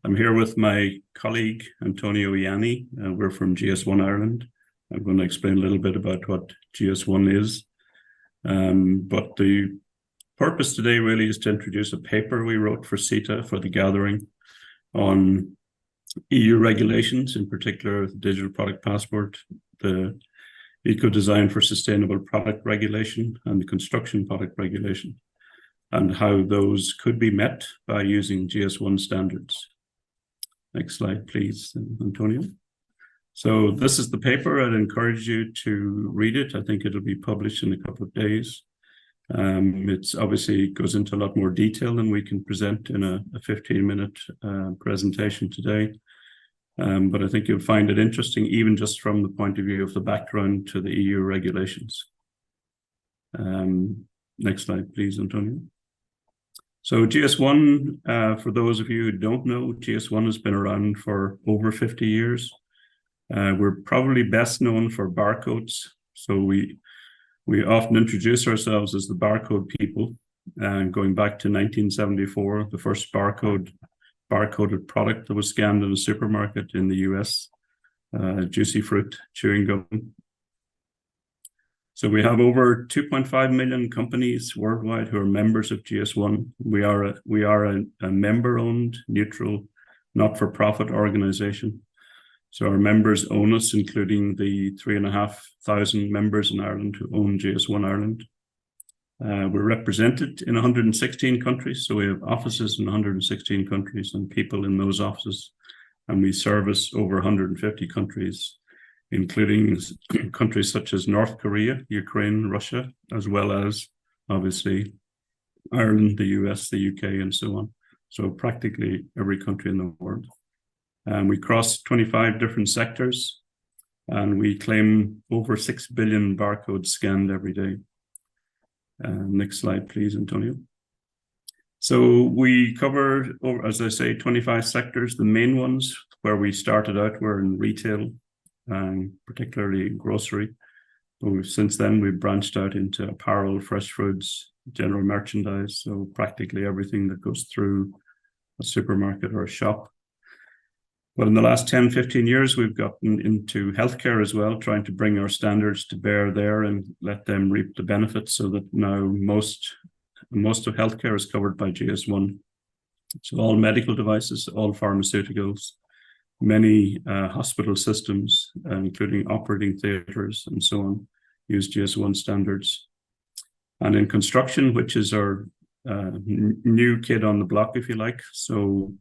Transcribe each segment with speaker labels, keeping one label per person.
Speaker 1: I'm here with my colleague, Antonio Ianni. We're from GS1 Ireland. I'm going to explain a little bit about what GS1 is. But the purpose today really is to introduce a paper we wrote for CitA for the gathering on EU regulations, in particular the Digital Product Passport, the Eco-Design for Sustainable Product Regulation, and the Construction Product Regulation, and how those could be met by using GS1 standards. Next slide, please, Antonio. So this is the paper. I'd encourage you to read it. I think it'll be published in a couple of days. It's obviously goes into a lot more detail than we can present in a 15-minute presentation today. But I think you'll find it interesting, even just from the point of view of the background to the EU regulations. Next slide, please, Antonio. So GS1, for those of you who don't know, GS1 has been around for over 50 years. We're probably best known for barcodes. So we often introduce ourselves as the barcode people, going back to 1974, the first barcoded product that was scanned in a supermarket in the US, juicy fruit chewing gum. So we have over 2.5 million companies worldwide who are members of GS1. We are a member-owned, neutral, not-for-profit organization. So our members own us, including the 3,500 members in Ireland who own GS1 Ireland. We're represented in 116 countries, so we have offices in 116 countries and people in those offices, and we service over 150 countries, including countries such as North Korea, Ukraine, Russia, as well as, obviously, Ireland, the US, the UK, and so on. So practically every country in the world. And we cross 25 different sectors, and we claim over 6 billion barcodes scanned every day. Next slide, please, Antonio. So we cover, as I say, 25 sectors. The main ones where we started out were in retail, particularly grocery. But since then, we've branched out into apparel, fresh foods, general merchandise, so practically everything that goes through a supermarket or a shop. But in the last 10, 15 years, we've gotten into healthcare as well, trying to bring our standards to bear there and let them reap the benefits, so that now most of healthcare is covered by GS1. So all medical devices, all pharmaceuticals, many hospital systems, including operating theaters and so on, use GS1 standards. And in construction, which is our new kid on the block, if you like, so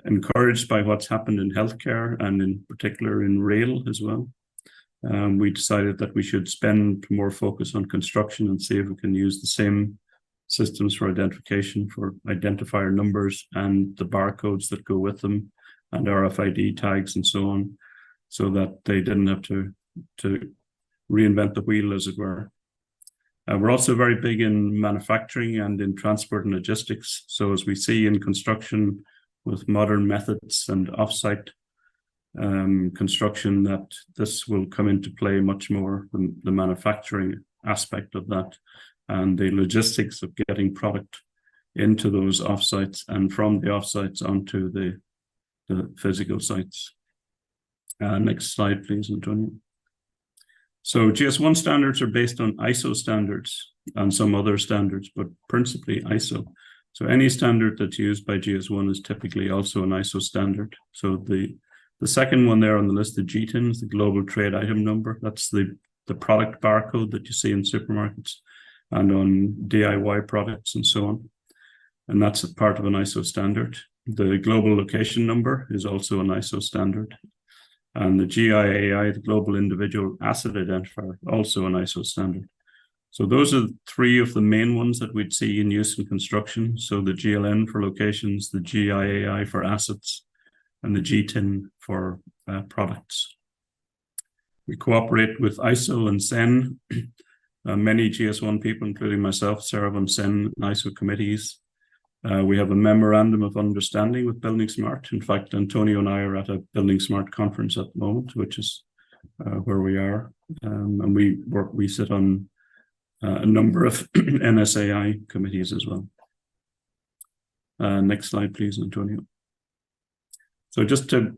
Speaker 1: encouraged by what's happened in healthcare and in particular in rail as well, we decided that we should spend more focus on construction and see if we can use the same systems for identification, for identifier numbers and the barcodes that go with them, and RFID tags and so on, so that they didn't have to reinvent the wheel, as it were. We're also very big in manufacturing and in transport and logistics. So as we see in construction with modern methods and offsite construction, that this will come into play much more, the manufacturing aspect of that and the logistics of getting product into those offsites and from the offsites onto the physical sites. Next slide, please, Antonio. So GS1 standards are based on ISO standards and some other standards, but principally ISO. So any standard that's used by GS1 is typically also an ISO standard. So the second one there on the list, the GTIN, is the Global Trade Item Number. That's the product barcode that you see in supermarkets and on DIY products and so on. And that's a part of an ISO standard. The Global Location Number is also an ISO standard. And the GIAI, the Global Individual Asset Identifier, also an ISO standard. So those are three of the main ones that we'd see in use in construction. So the GLN for locations, the GIAI for assets, and the GTIN for products. We cooperate with ISO and CEN. Many GS1 people, including myself, serve on CEN and ISO committees. We have a memorandum of understanding with Building Smart. In fact, Antonio and I are at a Building Smart conference at the moment, which is where we are. And we sit on a number of NSAI committees as well. Next slide, please, Antonio. So just to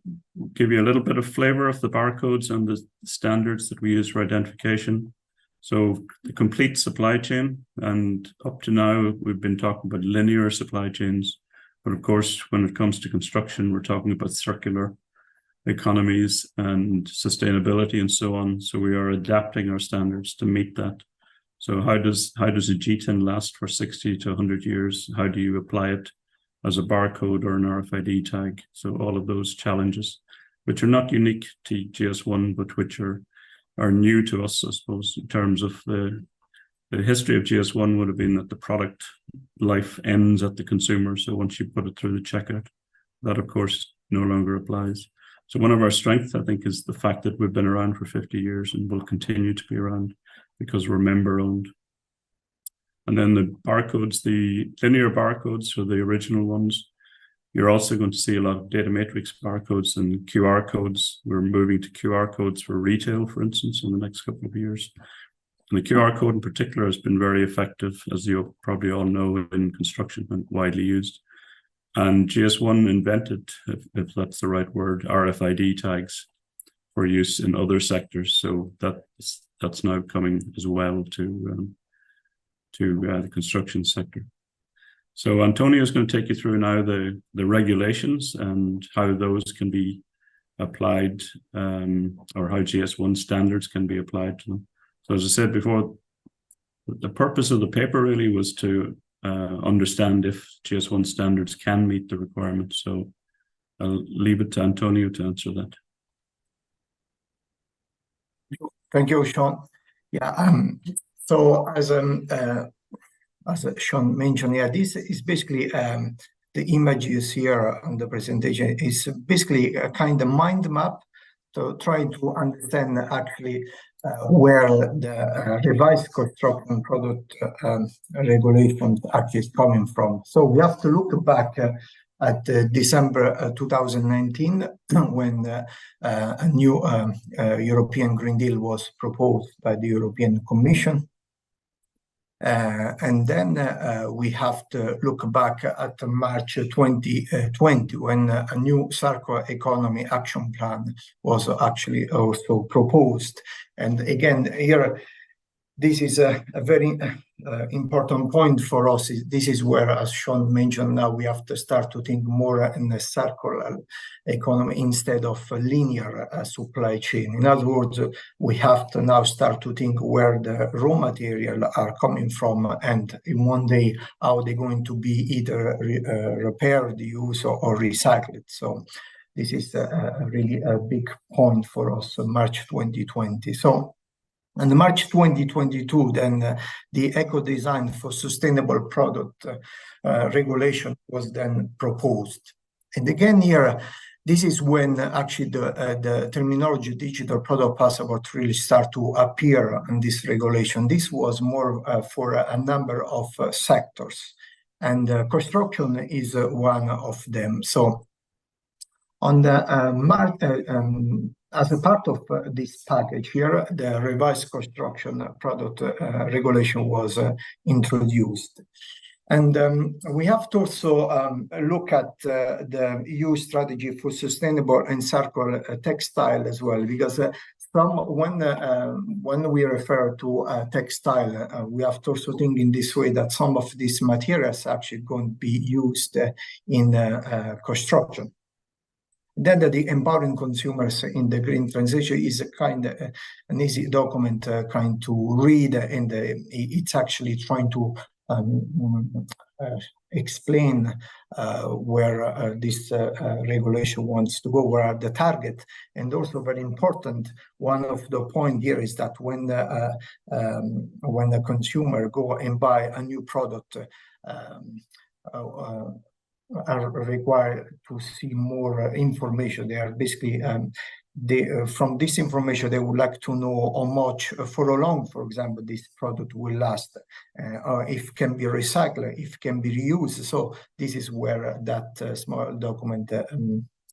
Speaker 1: give you a little bit of flavor of the barcodes and the standards that we use for identification. So the complete supply chain, and up to now, we've been talking about linear supply chains. But of course, when it comes to construction, we're talking about circular economies and sustainability and so on. So we are adapting our standards to meet that. So how does a G10 last for 60 to 100 years? How do you apply it as a barcode or an RFID tag? So all of those challenges, which are not unique to GS1, but which are new to us, I suppose, in terms of the history of GS1 would have been that the product life ends at the consumer. So once you put it through the checkout, that of course no longer applies. So one of our strengths, I think, is the fact that we've been around for 50 years and will continue to be around because we're member-owned. And then the barcodes, the linear barcodes, so the original ones, you're also going to see a lot of data matrix barcodes and QR codes. We're moving to QR codes for retail, for instance, in the next couple of years. And the QR code in particular has been very effective, as you probably all know, in construction and widely used. And GS1 invented, if that's the right word, RFID tags for use in other sectors. So that's now coming as well to the construction sector. So Antonio is going to take you through now the regulations and how those can be applied, or how GS1 standards can be applied to them. So as I said before, the purpose of the paper really was to understand if GS1 standards can meet the requirements. So I'll leave it to Antonio to answer that.
Speaker 2: Thank you, Seán. Yeah. So as Seán mentioned, yeah, this is basically the images here on the presentation is basically a kind of mind map to try to understand actually where the revised construction product regulations actually is coming from. So we have to look back at December 2019 when a new European Green Deal was proposed by the European Commission. And then we have to look back at March 2020 when a new circular economy action plan was actually also proposed. And again, here, this is a very important point for us. This is where, as Seán mentioned, now we have to start to think more in a circular economy instead of a linear supply chain. In other words, we have to now start to think where the raw material are coming from, and in one day, how they're going to be either repaired, used, or recycled. So this is really a big point for us, March 2020. So, in March 2022, then the Eco Design for Sustainable Product regulation was then proposed. And again here, this is when actually the terminology digital product passport really start to appear in this regulation. This was more for a number of sectors, and construction is one of them. So on the as a part of this package here, the revised construction product regulation was introduced. And we have to also look at the EU strategy for sustainable and circular textile as well, because when we refer to textile, we have to also think in this way that some of these materials are actually going to be used in construction. Then the empowering consumers in the green transition is a kind of an easy document kind to read, and it's actually trying to explain where this regulation wants to go, where are the target. And also very important, one of the point here is that when the consumer go and buy a new product, are required to see more information. They are basically, from this information, they would like to know how much, for how long, for example, this product will last, or if can be recycled, if can be reused. So this is where that small document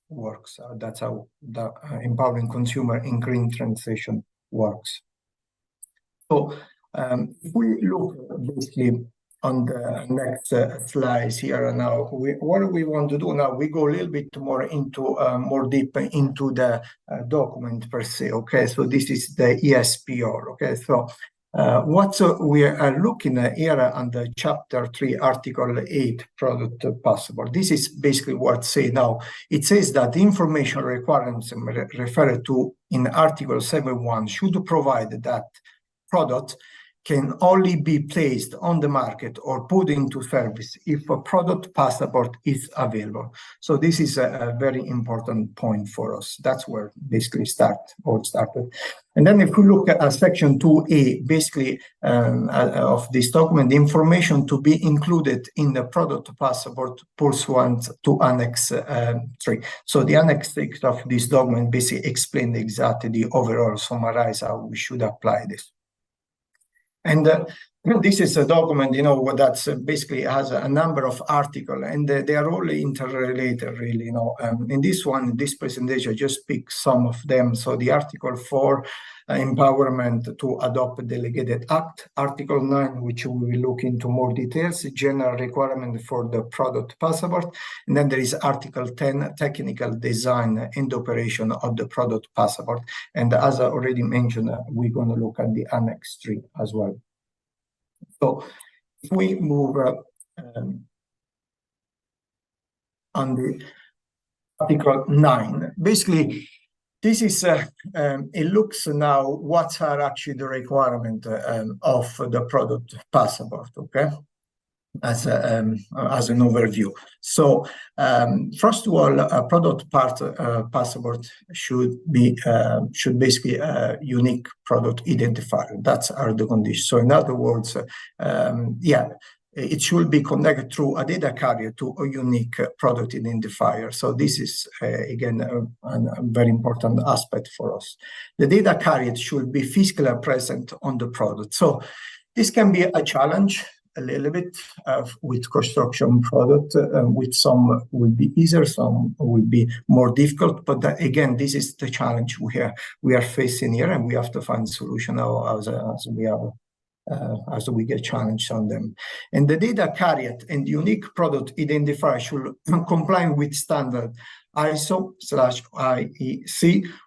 Speaker 2: works. That's how the empowering consumer in green transition works. So if we look basically on the next slides here now, what we want to do now, we go a little bit more into more deep into the document per se. Okay, so this is the ESPR. Okay, so what we are looking at here under Chapter 3, Article 8, Product Passport. This is basically what it says now. It says that the information requirements referred to in Article 7.1 should provide that product can only be placed on the market or put into service if a product passport is available. So this is a very important point for us. That's where basically started. And then if we look at section 2A, basically of this document, the information to be included in the product passport pursuant to Annex 3. So the Annex 6 of this document basically explains exactly the overall summarize how we should apply this. And this is a document, that's basically has a number of articles, and they are all interrelated, really. In this presentation, I just pick some of them. So the Article 4, empowerment to adopt a delegated act. Article 9, which we will look into more details, general requirement for the product passport. And then there is Article 10, technical design and operation of the product passport. And as I already mentioned, we're going to look at the Annex 3 as well. So if we move on the Article 9, basically, this is, it looks now what are actually the requirements of the product passport, okay, as an overview. So first of all, a product passport should basically a unique product identifier. That's are the conditions. So in other words, it should be connected through a data carrier to a unique product identifier. So this is, again, a very important aspect for us. The data carrier should be physically present on the product. So this can be a challenge a little bit with construction product. With some will be easier, some will be more difficult. But again, this is the challenge we are facing here, and we have to find a solution now as we get challenged on them. And the data carrier and unique product identifier should comply with standard ISO/IEC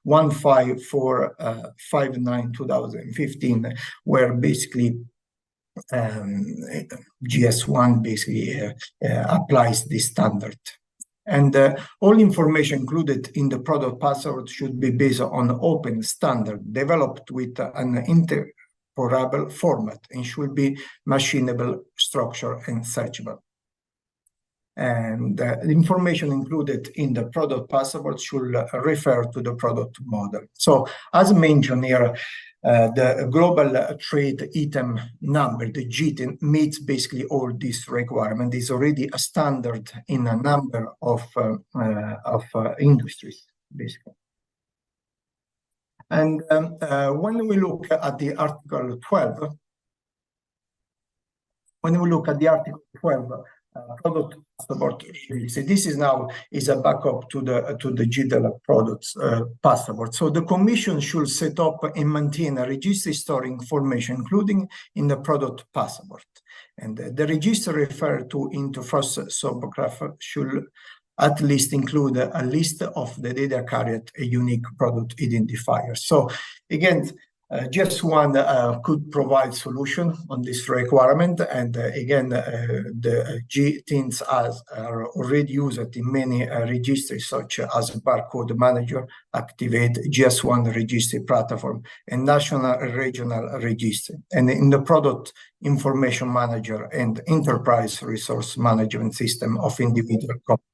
Speaker 2: 15459/2015, where basically GS1 basically applies this standard. And all information included in the product passport should be based on open standard developed with an interoperable format and should be machinable, structured, and searchable. And the information included in the product passport should refer to the product model. So as mentioned here, the global trade item number, the GIT, meets basically all these requirements. It's already a standard in a number of industries, basically. And when we look at the Article 12, product passport, this is now a backup to the GDL products passport. So the Commission should set up and maintain a register storing information, including in the product passport. And the register referred to in the first subgraph should at least include a list of the data carrier, a unique product identifier. So again, GS1 could provide solution on this requirement, and again, the GTINs are already used in many registries, such as Barcode Manager, Activate, GS1 Registry Platform, and National and Regional Registry, and in the Product Information Manager and Enterprise Resource Management System of individual companies.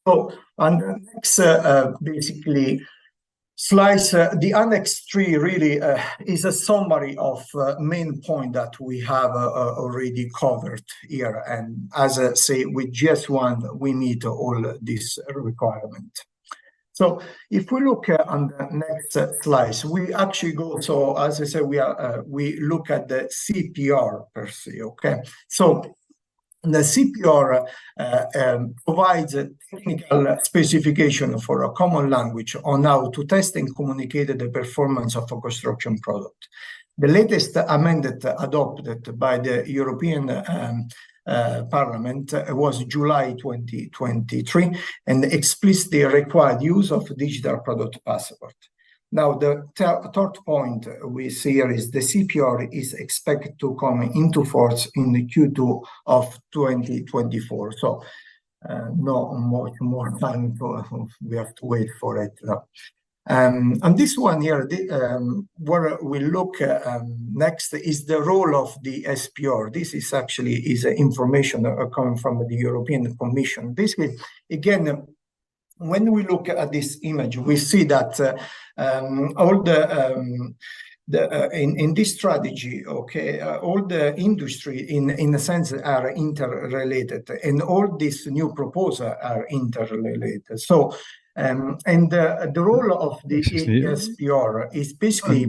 Speaker 2: So on the next, basically, slides, the Annex 3 really is a summary of main point that we have already covered here. And as I say, with GS1, we meet all this requirement. So if we look on the next slides, we actually go, so as I said, we look at the CPR per se, okay? So The CPR provides a technical specification for a common language on how to test and communicate the performance of a construction product. The latest amendment adopted by the European Parliament was July 2023 and explicitly required use of digital product passport. Now, the third point we see here is the CPR is expected to come into force in the Q2 of 2024. So, no much more time, we have to wait for it. And this one here, where we look next is the role of the SPR. This is actually information coming from the European Commission. Basically, again, when we look at this image, we see that all in this strategy, okay, all the industry in a sense are interrelated, and all these new proposals are interrelated. So, and the role of the SPR is basically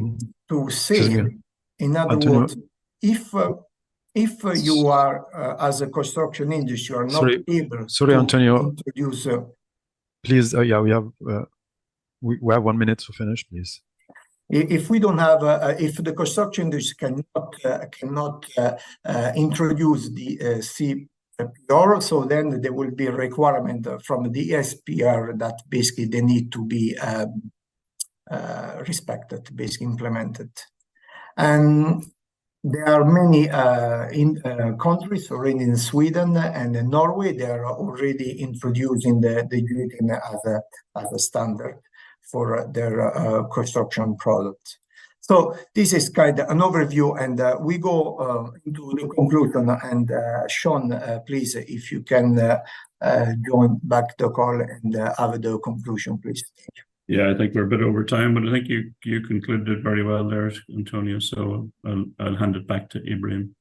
Speaker 2: to say, in other words, if you are as a construction industry, you are not able to
Speaker 3: Antonio,
Speaker 2: introduce.
Speaker 3: Please, yeah, we have 1 minute to finish, please.
Speaker 2: If we don't have, if the construction industry cannot introduce the CPR, so then there will be a requirement from the SPR that basically they need to be respected, basically implemented. And there are many countries already in Sweden and in Norway. They are already introducing the DIT as a standard for their construction products. So this is kind of an overview, and we go into the conclusion. And Seán, please, if you can join back the call and have the conclusion, please.
Speaker 1: Yeah, I think we're a bit over time, but I think you concluded very well there, Antonio. So I'll hand it back to Ibrahim.